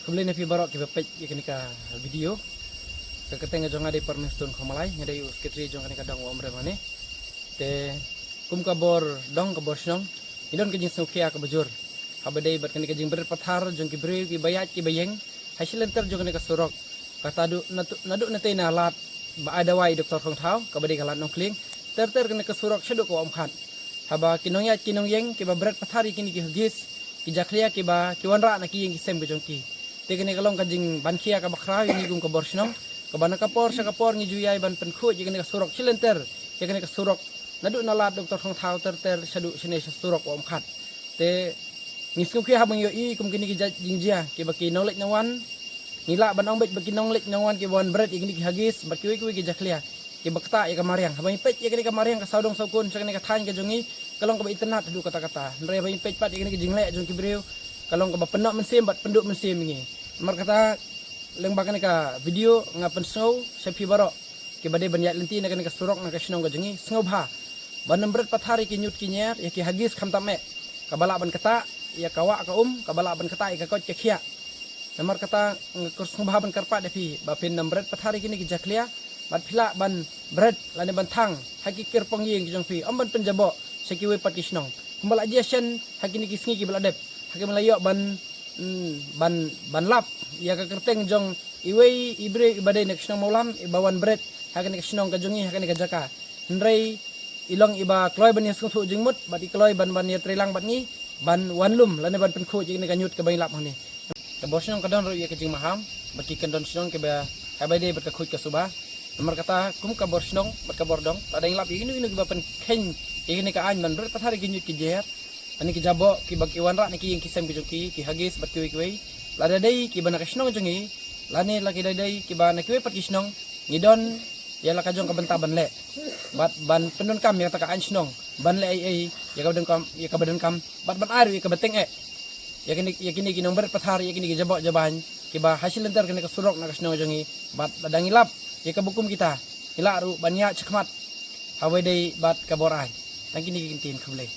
Kemudian napi barok kita pej ikan ka video. Kaketeng jong ada permestun kamalai nyadai usketri jong kan kadang omre mane. Te kum kabor dong kabor snong. Idon kejing sukia ka bajur. Habadai bat kan kejing berpathar jong ki brew ki bayat ki bayeng. Hasilenter jong kan ka surok. Kata nadu nate na lat ba ada wai doktor khong thau kabadai kalat nong kling. Ter kan ka surok shaduk ko omkhat. Haba kinong yat kinong yeng ki ba berat pathari kini ki hugis. Ki jaklia ki ba ki wanra na ki yeng ki sem ke jong ki. Tegene kalong kajing bankia ka bakra ini gum ka borsnong ka bana kapor sa kapor ngi juyai ban penku jigene ka surok silenter jigene ka surok nadu nalat doktor khong thau ter sadu sine surok om khat te ngiskum ki habang yo I kum kini ki jingjia ki baki nolek nawan nila ban ombet baki nolek nawan ki bon bread igini ki hagis baki wi ki jaklia ki bakta ya ka mariang habang pet igini ka mariang ka saudong saukun sa ka than ka jongi kalong ka ba internet du kata-kata ndre habang pet pat igini ki jingle jong ki brew kalong ka ba penok mensim bat penduk mensim ngi mar kata lengbakan ka video ngapen snow sepi barok ke bade ban yat lenti na ka surok na ka snong ka jengi snow bha ban nembret pathari ki nyut ki nyer ya ki hagis kham tame ka bala ban kata ya kawa ka ka bala ban kata ka kot ke khia namar kata ngur snow bha ban karpa depi ba pin nembret pathari ki ni ki jaklia bat phila ban bread lane ban thang haki kir pong yeng jong pi am ban penjabo seki we pat ki snong kumbala jeshen haki ni ki sngi ki bala dep haki melayo ban lap ya ka kerteng jong iwei ibre ibadai nek snong maulam ibawan bread hakan nek snong ka jongi hakan nek jaka ndrei ilong iba kloi ban yasung thu jingmut bat ikloi ban ya trilang bat ngi ban wanlum lane ban penku jing nek nyut ka bai lap ni ka bosnong ka don ro ya ka jing maham baki kan don snong ke ba habade bat ka khut ka suba nomor kata kum ka bosnong bat ka bordong ada yang lap ini ba pen khen ini ka an ban bread pathari ki nyut ki jer ani ki jabo ki bagi wanra ni ki yang kisem ki hagis bat kiwi lada dai ki bana kasnong jongi lane laki dai ki bana kiwi pat kisnong ngidon ya la kajong ka benta ban le bat ban pendon kam yang taka ansnong ban le ai ya ka badan kam bat ban air ka beteng ya kini ki nomor pathar ya kini ki jabo jaban ki ba hasil lenter kini ka surok na kasnong jongi bat ladang ilap ya ka bukum kita ila ru banya cekmat hawai dai bat ka borai tang kini ki tin khamle